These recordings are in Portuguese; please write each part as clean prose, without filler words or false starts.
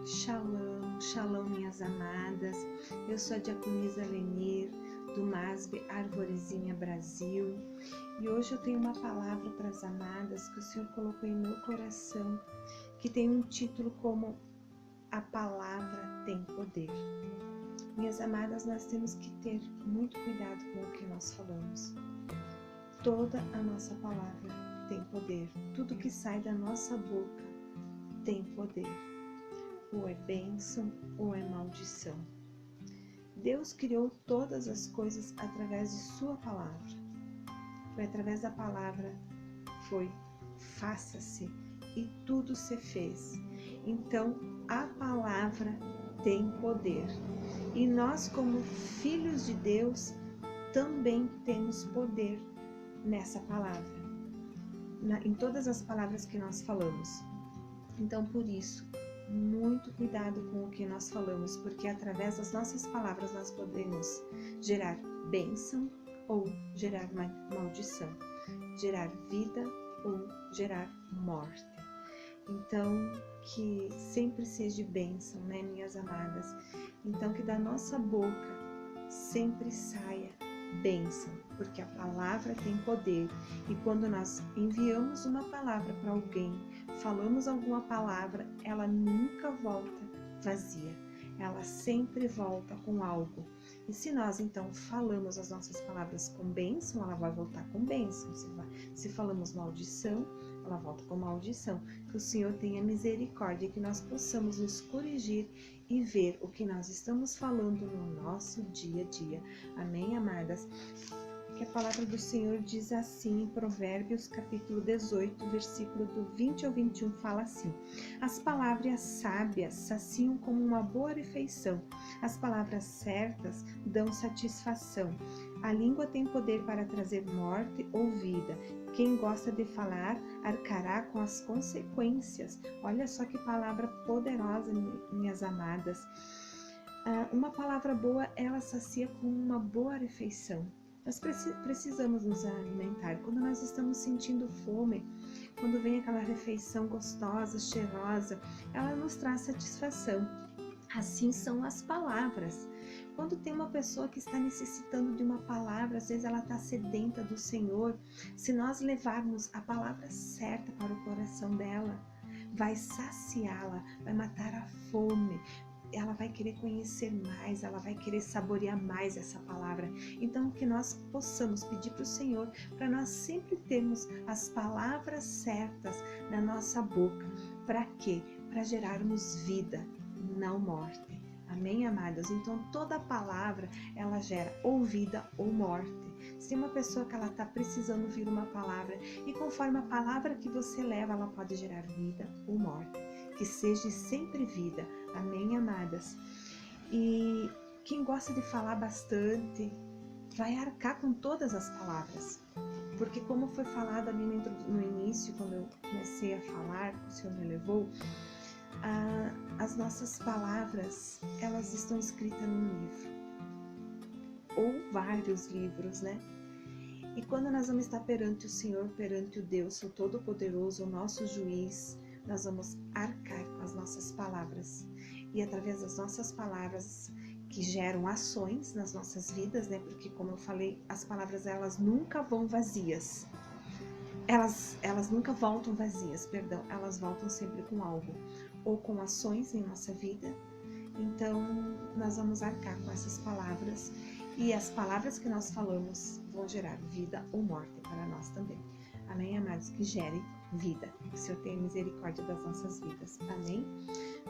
Shalom, shalom, minhas amadas. Eu sou a diaconisa Lenir, do MASB Arvorezinha Brasil, e hoje eu tenho uma palavra para as amadas que o Senhor colocou em meu coração, que tem um título como A Palavra Tem Poder. Minhas amadas, nós temos que ter muito cuidado com o que nós falamos. Toda a nossa palavra tem poder. Tudo que sai da nossa boca tem poder. Ou é bênção ou é maldição. Deus criou todas as coisas através de sua palavra. Foi através da palavra, foi faça-se, e tudo se fez. Então, a palavra tem poder. E nós, como filhos de Deus, também temos poder nessa palavra, em todas as palavras que nós falamos. Então, por isso, muito cuidado com o que nós falamos, porque através das nossas palavras nós podemos gerar bênção ou gerar maldição, gerar vida ou gerar morte. Então, que sempre seja bênção, né, minhas amadas? Então, que da nossa boca sempre saia bênção, porque a palavra tem poder. E quando nós enviamos uma palavra para alguém, falamos alguma palavra, ela nunca volta vazia, ela sempre volta com algo. E se nós então falamos as nossas palavras com bênção, ela vai voltar com bênção. Se falamos maldição, ela volta com maldição. Que o Senhor tenha misericórdia, que nós possamos nos corrigir e ver o que nós estamos falando no nosso dia a dia. Amém, amadas? Que a palavra do Senhor diz assim em Provérbios capítulo 18, versículo do 20 ao 21, fala assim: as palavras sábias saciam como uma boa refeição, as palavras certas dão satisfação. A língua tem poder para trazer morte ou vida. Quem gosta de falar arcará com as consequências. Olha só que palavra poderosa, minhas amadas. Uma palavra boa, ela sacia com uma boa refeição. Nós precisamos nos alimentar. Quando nós estamos sentindo fome, quando vem aquela refeição gostosa, cheirosa, ela nos traz satisfação. Assim são as palavras. Quando tem uma pessoa que está necessitando de uma palavra, às vezes ela está sedenta do Senhor, se nós levarmos a palavra certa para o coração dela, vai saciá-la, vai matar a fome. Ela vai querer conhecer mais, ela vai querer saborear mais essa palavra. Então, que nós possamos pedir para o Senhor, para nós sempre termos as palavras certas na nossa boca. Para quê? Para gerarmos vida, não morte. Amém, amadas? Então, toda palavra, ela gera ou vida ou morte. Se uma pessoa que ela está precisando ouvir uma palavra, e conforme a palavra que você leva, ela pode gerar vida ou morte. Que seja sempre vida. Amém, amadas? E quem gosta de falar bastante, vai arcar com todas as palavras. Porque como foi falado ali no início, quando eu comecei a falar, o Senhor me levou, as nossas palavras, elas estão escritas num livro. Ou vários livros, né? E quando nós vamos estar perante o Senhor, perante o Deus, o Todo-Poderoso, o nosso juiz, nós vamos arcar com as nossas palavras. E através das nossas palavras, que geram ações nas nossas vidas, né? Porque, como eu falei, as palavras, elas nunca vão vazias. Elas nunca voltam vazias, perdão. Elas voltam sempre com algo. Ou com ações em nossa vida. Então, nós vamos arcar com essas palavras. E as palavras que nós falamos vão gerar vida ou morte para nós também. Amém, amados? Que gere vida. Que o Senhor tenha misericórdia das nossas vidas. Amém?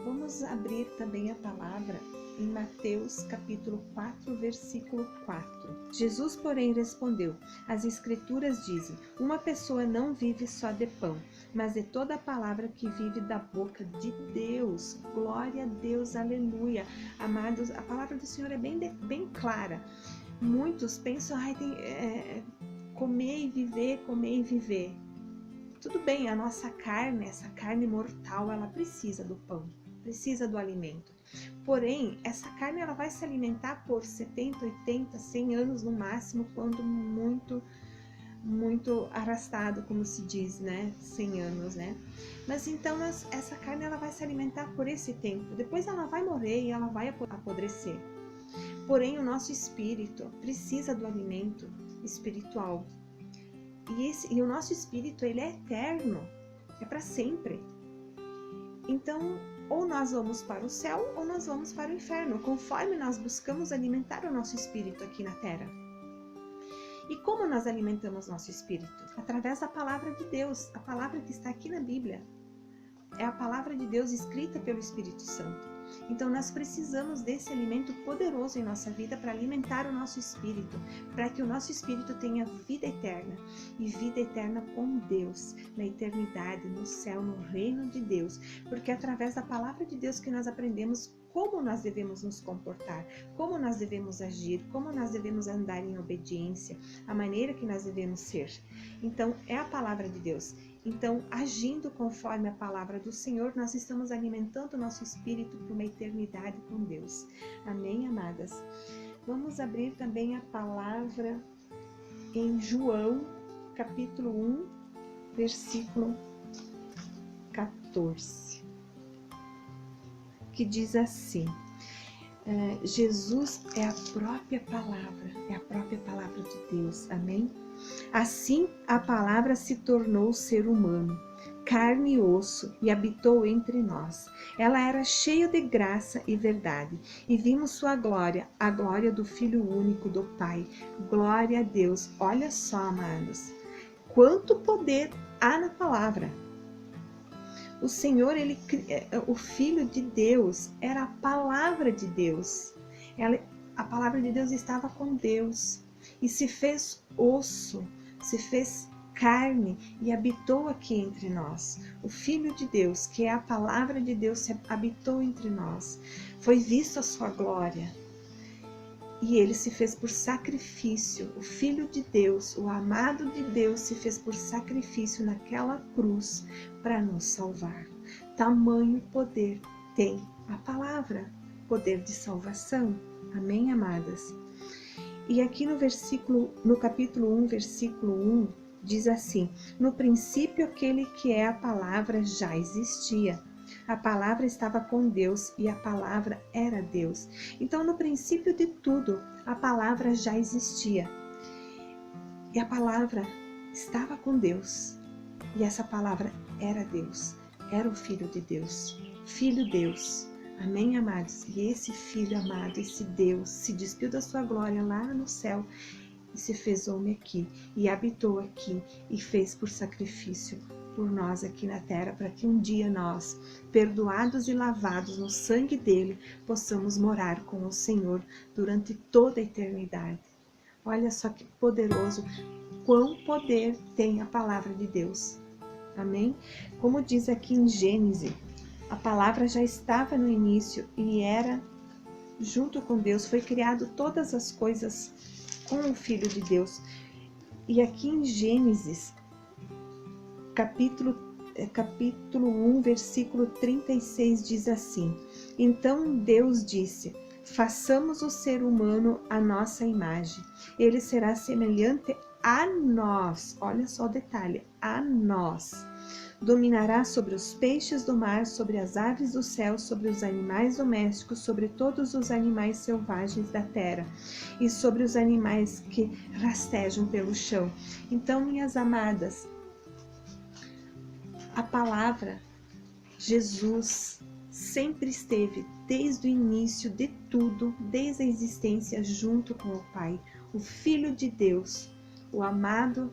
Vamos abrir também a palavra em Mateus capítulo 4, versículo 4. Jesus, porém, respondeu: as Escrituras dizem, uma pessoa não vive só de pão, mas de toda a palavra que vive da boca de Deus. Glória a Deus, aleluia. Amados, a palavra do Senhor é bem clara. Muitos pensam, comer e viver, comer e viver. Tudo bem, a nossa carne, essa carne mortal, ela precisa do pão, precisa do alimento. Porém, essa carne, ela vai se alimentar por 70, 80, 100 anos no máximo, quando muito, muito arrastado, como se diz, né? 100 anos, né? Mas então essa carne ela vai se alimentar por esse tempo. Depois ela vai morrer e ela vai apodrecer. Porém, o nosso espírito precisa do alimento espiritual. E o nosso espírito, ele é eterno. É para sempre. Então, ou nós vamos para o céu ou nós vamos para o inferno, conforme nós buscamos alimentar o nosso espírito aqui na terra. E como nós alimentamos nosso espírito? Através da palavra de Deus, a palavra que está aqui na Bíblia. É a palavra de Deus escrita pelo Espírito Santo. Então nós precisamos desse alimento poderoso em nossa vida para alimentar o nosso espírito, para que o nosso espírito tenha vida eterna, e vida eterna com Deus, na eternidade, no céu, no reino de Deus, porque é através da palavra de Deus que nós aprendemos como nós devemos nos comportar, como nós devemos agir, como nós devemos andar em obediência, a maneira que nós devemos ser. Então é a palavra de Deus. Então, agindo conforme a palavra do Senhor, nós estamos alimentando o nosso espírito para uma eternidade com Deus. Amém, amadas? Vamos abrir também a palavra em João, capítulo 1, versículo 14, que diz assim: Jesus é a própria palavra de Deus, amém? Assim, a palavra se tornou ser humano, carne e osso, e habitou entre nós. Ela era cheia de graça e verdade, e vimos sua glória, a glória do Filho único do Pai. Glória a Deus! Olha só, amados, quanto poder há na palavra. O Senhor, o Filho de Deus, era a palavra de Deus. A palavra de Deus estava com Deus e se fez osso, se fez carne e habitou aqui entre nós. O Filho de Deus, que é a palavra de Deus, habitou entre nós. Foi vista a sua glória. E ele se fez por sacrifício. O Filho de Deus, o amado de Deus, se fez por sacrifício naquela cruz para nos salvar. Tamanho poder tem a palavra, poder de salvação. Amém, amadas? E aqui no capítulo 1, versículo 1, diz assim: no princípio aquele que é a palavra já existia. A palavra estava com Deus e a palavra era Deus. Então, no princípio de tudo, a palavra já existia. E a palavra estava com Deus. E essa palavra era Deus. Era o Filho de Deus. Filho Deus. Amém, amados? E esse Filho amado, esse Deus, se despiu da sua glória lá no céu e se fez homem aqui. E habitou aqui e fez por sacrifício por nós aqui na terra, para que um dia nós, perdoados e lavados no sangue dele, possamos morar com o Senhor durante toda a eternidade. Olha só que poderoso, quão poder tem a palavra de Deus. Amém? Como diz aqui em Gênesis, a palavra já estava no início e era junto com Deus, foi criado todas as coisas com o Filho de Deus. E aqui em Gênesis, capítulo 1, versículo 36 diz assim: então Deus disse: façamos o ser humano à nossa imagem. Ele será semelhante a nós. Olha só o detalhe, a nós. Dominará sobre os peixes do mar, sobre as aves do céu, sobre os animais domésticos, sobre todos os animais selvagens da terra e sobre os animais que rastejam pelo chão. Então, minhas amadas, a palavra, Jesus, sempre esteve desde o início de tudo, desde a existência, junto com o Pai, o Filho de Deus, o amado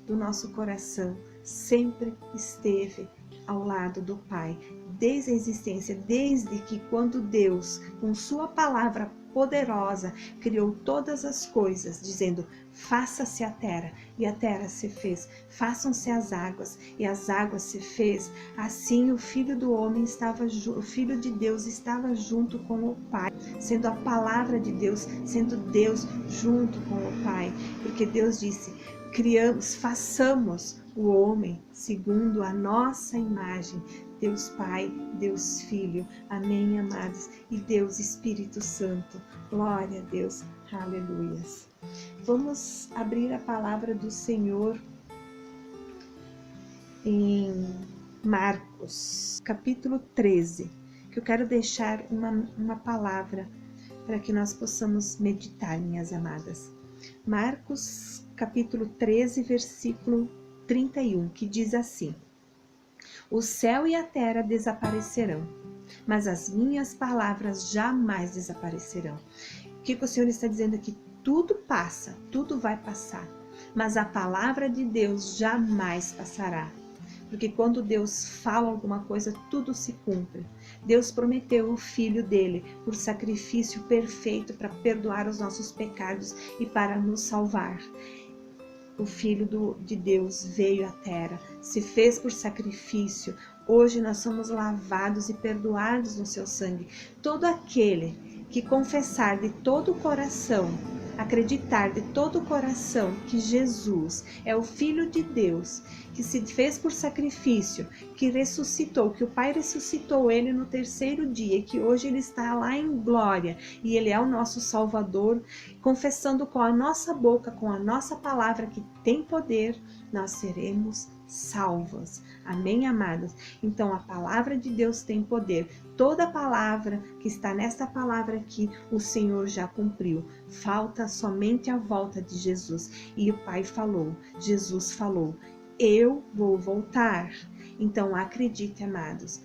do nosso coração, sempre esteve ao lado do Pai, desde a existência, desde que quando Deus, com sua palavra poderosa, criou todas as coisas, dizendo: faça-se a terra, e a terra se fez, façam-se as águas, e as águas se fez. Assim o Filho do Homem o Filho de Deus estava junto com o Pai, sendo a palavra de Deus, sendo Deus junto com o Pai, porque Deus disse: façamos o homem segundo a nossa imagem. Deus Pai, Deus Filho, amém, amados, e Deus Espírito Santo. Glória a Deus, Aleluias. Vamos abrir a palavra do Senhor em Marcos, capítulo 13, que eu quero deixar uma palavra para que nós possamos meditar, minhas amadas. Marcos, capítulo 13, versículo 31, que diz assim: O céu e a terra desaparecerão, mas as minhas palavras jamais desaparecerão. O que o Senhor está dizendo aqui? Tudo passa, tudo vai passar, mas a palavra de Deus jamais passará. Porque quando Deus fala alguma coisa, tudo se cumpre. Deus prometeu o Filho dele por sacrifício perfeito para perdoar os nossos pecados e para nos salvar. O Filho de Deus veio à terra, se fez por sacrifício. Hoje nós somos lavados e perdoados no seu sangue. Todo aquele que confessar de todo o coração, acreditar de todo o coração que Jesus é o Filho de Deus, que se fez por sacrifício, que ressuscitou, que o Pai ressuscitou ele no terceiro dia, que hoje ele está lá em glória e ele é o nosso Salvador, confessando com a nossa boca, com a nossa palavra que tem poder, nós seremos salvos. Amém, amadas? Então a palavra de Deus tem poder. Toda palavra que está nesta palavra aqui, o Senhor já cumpriu. Falta somente a volta de Jesus. E o Pai falou, Jesus falou, eu vou voltar. Então acredite, amados,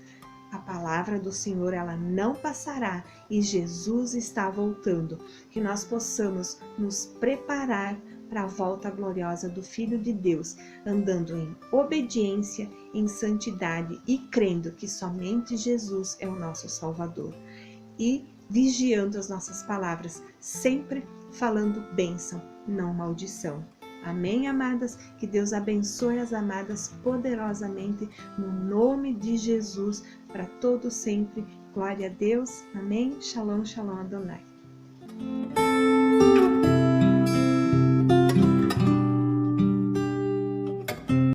a palavra do Senhor ela não passará e Jesus está voltando. Que nós possamos nos preparar para a volta gloriosa do Filho de Deus, andando em obediência, em santidade e crendo que somente Jesus é o nosso Salvador. E vigiando as nossas palavras, sempre falando bênção, não maldição. Amém, amadas? Que Deus abençoe as amadas poderosamente no nome de Jesus, para todo sempre. Glória a Deus. Amém. Shalom, shalom, Adonai.